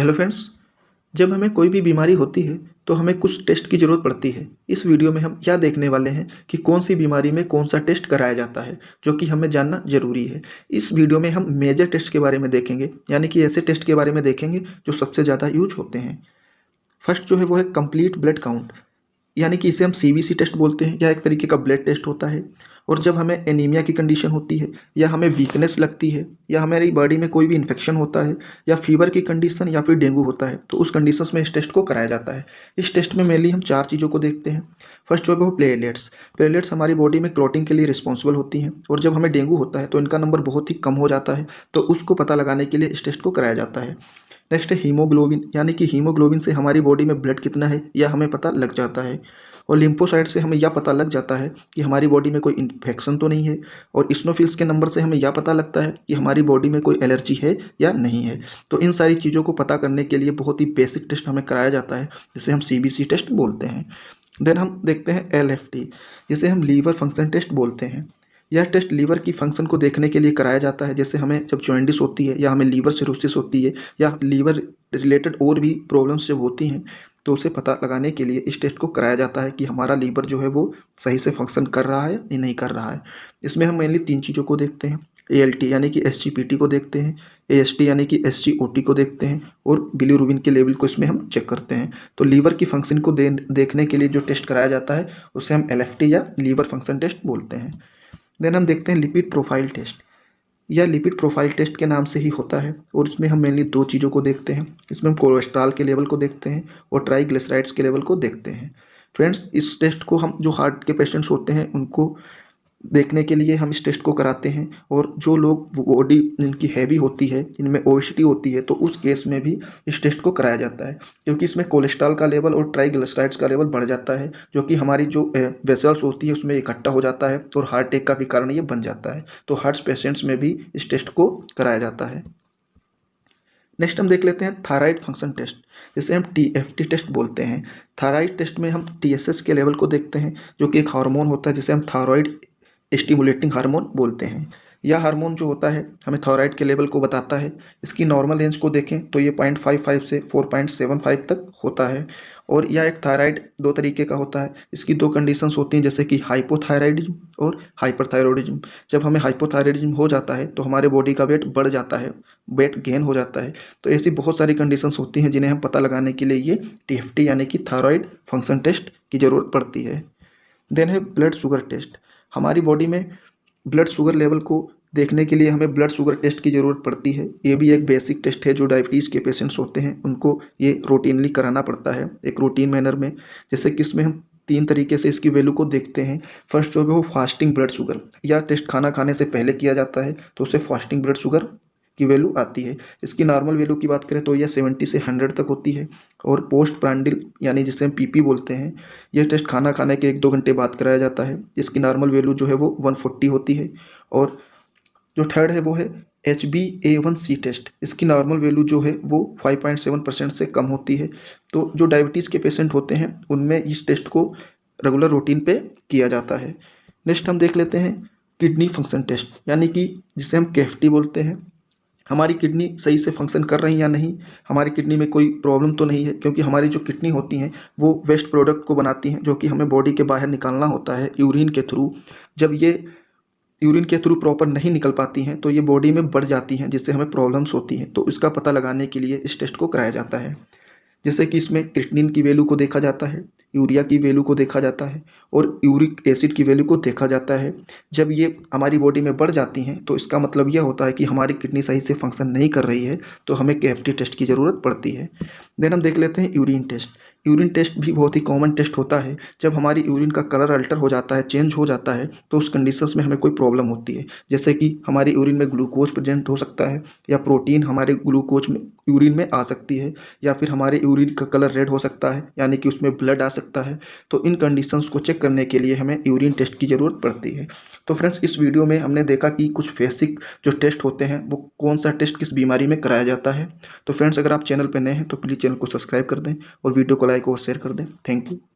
Hello friends, जब हमें कोई भी बीमारी होती है तो हमें कुछ टेस्ट की ज़रूरत पड़ती है। इस वीडियो में हम क्या देखने वाले हैं कि कौन सी बीमारी में कौन सा टेस्ट कराया जाता है, जो कि हमें जानना ज़रूरी है। इस वीडियो में हम मेजर टेस्ट के बारे में देखेंगे, यानी कि ऐसे टेस्ट के बारे में देखेंगे जो सबसे ज़्यादा यूज होते हैं। फर्स्ट जो है वो है कंप्लीट ब्लड काउंट, यानी कि इसे हम सीबीसी टेस्ट बोलते हैं। यह एक तरीके का ब्लड टेस्ट होता है। और जब हमें एनीमिया की कंडीशन होती है, या हमें वीकनेस लगती है, या हमारी बॉडी में कोई भी इन्फेक्शन होता है, या फीवर की कंडीशन, या फिर डेंगू होता है, तो उस कंडीशंस में इस टेस्ट को कराया जाता है। इस टेस्ट में मेनली हम 4 चीज़ों को देखते हैं। फर्स्ट जो है वो प्लेटलेट्स। प्लेटलेट्स हमारी बॉडी में क्लॉटिंग के लिए रिस्पॉन्सिबल होती हैं, और जब हमें डेंगू होता है तो इनका नंबर बहुत ही कम हो जाता है, तो उसको पता लगाने के लिए इस टेस्ट को कराया जाता है। नेक्स्ट है हीमोग्लोबिन, यानी कि हीमोग्लोबिन से हमारी बॉडी में ब्लड कितना है यह हमें पता लग जाता है। और लिम्फोसाइट से हमें यह पता लग जाता है कि हमारी बॉडी में कोई इन्फेक्शन तो नहीं है। और इस्नोफिल्स के नंबर से हमें यह पता लगता है कि हमारी बॉडी में कोई एलर्जी है या नहीं है। तो इन सारी चीज़ों को पता करने के लिए बहुत ही बेसिक टेस्ट हमें कराया जाता है, जिसे हम सीबीसी टेस्ट बोलते हैं। देन हम देखते हैं एलएफटी, जिसे हम लीवर फंक्शन टेस्ट बोलते हैं। यह टेस्ट लीवर की फंक्शन को देखने के लिए कराया जाता है। जैसे हमें जब जॉइंडिस होती है, या हमें लीवर सिरोसिस होती है, या लीवर रिलेटेड और भी प्रॉब्लम्स जब होती हैं, तो उसे पता लगाने के लिए इस टेस्ट को कराया जाता है कि हमारा लीवर जो है वो सही से फंक्शन कर रहा है या नहीं कर रहा है। इसमें हम मेनली 3 चीज़ों को देखते हैं। एएलटी यानी कि एसजीपीटी को देखते हैं, एएसटी यानी कि एसजीओटी को देखते हैं, और बिलीरुबिन के लेवल को इसमें हम चेक करते हैं। तो लीवर की फंक्शन को देखने के लिए जो टेस्ट कराया जाता है उसे हम एलएफटी या लीवर फंक्शन टेस्ट बोलते हैं। देन हम देखते हैं लिपिड प्रोफाइल टेस्ट। यह लिपिड प्रोफाइल टेस्ट के नाम से ही होता है, और इसमें हम मेनली 2 चीज़ों को देखते हैं। इसमें हम कोलेस्ट्रॉल के लेवल को देखते हैं और ट्राइग्लिसराइड्स के लेवल को देखते हैं। फ्रेंड्स, इस टेस्ट को हम जो हार्ट के पेशेंट्स होते हैं उनको देखने के लिए हम इस टेस्ट को कराते हैं। और जो लोग बॉडी जिनकी हैवी होती है, जिनमें ओबेसिटी होती है, तो उस केस में भी इस टेस्ट को कराया जाता है, क्योंकि इसमें कोलेस्ट्रॉल का लेवल और ट्राइग्लिसराइड्स का लेवल बढ़ जाता है, जो कि हमारी जो वेसल्स होती है उसमें इकट्ठा हो जाता है, और हार्ट अटैक का भी कारण ये बन जाता है। तो हार्ट पेशेंट्स में भी इस टेस्ट को कराया जाता है। नेक्स्ट हम देख लेते हैं थायराइड फंक्शन टेस्ट, जिसे हम टीएफटी टेस्ट बोलते हैं। थायराइड टेस्ट में हम टीएसएच के लेवल को देखते हैं, जो कि एक हार्मोन होता है जिसे हम थायराइड स्टिमुलेटिंग हार्मोन बोलते हैं। यह हार्मोन जो होता है हमें थायराइड के लेवल को बताता है। इसकी नॉर्मल रेंज को देखें तो ये 0.55 से 4.75 तक होता है। और यह एक थायराइड 2 तरीके का होता है। इसकी 2 कंडीशंस होती हैं, जैसे कि हाइपोथायराइडिज्म और हाइपरथायरॉयडिज्म। जब हमें हाइपोथायराइडिज्म हो जाता है तो हमारे बॉडी का वेट बढ़ जाता है, वेट गेन हो जाता है। तो ऐसी बहुत सारी कंडीशंस होती हैं जिन्हें हम पता लगाने के लिए ये टीएफटी यानी कि थायराइड फंक्शन टेस्ट की ज़रूरत पड़ती है। देन है ब्लड शुगर टेस्ट। हमारी बॉडी में ब्लड शुगर लेवल को देखने के लिए हमें ब्लड शुगर टेस्ट की ज़रूरत पड़ती है। ये भी एक बेसिक टेस्ट है जो डायबिटीज़ के पेशेंट्स होते हैं उनको ये रूटीनली कराना पड़ता है, एक रूटीन मैनर में। जैसे कि इसमें हम 3 तरीके से इसकी वैल्यू को देखते हैं। फर्स्ट जो है वो फास्टिंग ब्लड शुगर। यह टेस्ट खाना खाने से पहले किया जाता है, तो उससे फास्टिंग ब्लड शुगर की वैल्यू आती है। इसकी नॉर्मल वैल्यू की बात करें तो यह 70 से 100 तक होती है। और पोस्ट प्रांडिल यानी जिसे हम पीपी बोलते हैं, यह टेस्ट खाना खाने के 1-2 घंटे बाद कराया जाता है। इसकी नॉर्मल वैल्यू जो है वो 140 होती है। और जो थर्ड है वो है HbA1c टेस्ट। इसकी नॉर्मल वैल्यू जो है वो 5.7% से कम होती है। तो जो डायबिटीज़ के पेशेंट होते हैं उनमें इस टेस्ट को रेगुलर रूटीन पे किया जाता है। नेक्स्ट हम देख लेते हैं किडनी फंक्शन टेस्ट, यानी कि जिसे हम केएफटी बोलते हैं। हमारी किडनी सही से फंक्शन कर रही या नहीं, हमारी किडनी में कोई प्रॉब्लम तो नहीं है, क्योंकि हमारी जो किडनी होती हैं वो वेस्ट प्रोडक्ट को बनाती हैं, जो कि हमें बॉडी के बाहर निकालना होता है यूरिन के थ्रू। जब ये यूरिन के थ्रू प्रॉपर नहीं निकल पाती हैं तो ये बॉडी में बढ़ जाती हैं, जिससे हमें प्रॉब्लम्स होती हैं। तो इसका पता लगाने के लिए इस टेस्ट को कराया जाता है। जैसे कि इसमें क्रिएटिनिन की वैल्यू को देखा जाता है, यूरिया की वैल्यू को देखा जाता है, और यूरिक एसिड की वैल्यू को देखा जाता है। जब ये हमारी बॉडी में बढ़ जाती हैं तो इसका मतलब यह होता है कि हमारी किडनी सही से फंक्शन नहीं कर रही है, तो हमें केएफटी टेस्ट की ज़रूरत पड़ती है। देन हम देख लेते हैं यूरिन टेस्ट। यूरिन टेस्ट भी बहुत ही कॉमन टेस्ट होता है। जब हमारी यूरिन का कलर अल्टर हो जाता है, चेंज हो जाता है, तो उस कंडीशंस में हमें कोई प्रॉब्लम होती है। जैसे कि हमारी यूरिन में ग्लूकोज प्रेजेंट हो सकता है, या प्रोटीन हमारे ग्लूकोज में यूरिन में आ सकती है, या फिर हमारे यूरिन का कलर रेड हो सकता है, यानी कि उसमें ब्लड आ सकता है। तो इन कंडीशंस को चेक करने के लिए हमें यूरिन टेस्ट की ज़रूरत पड़ती है। तो फ्रेंड्स, इस वीडियो में हमने देखा कि कुछ बेसिक जो टेस्ट होते हैं वो कौन सा टेस्ट किस बीमारी में कराया जाता है। तो फ्रेंड्स, अगर आप चैनल पर नए हैं तो प्लीज़ चैनल को सब्सक्राइब कर दें और वीडियो को लाइक और शेयर कर दें। Thank you.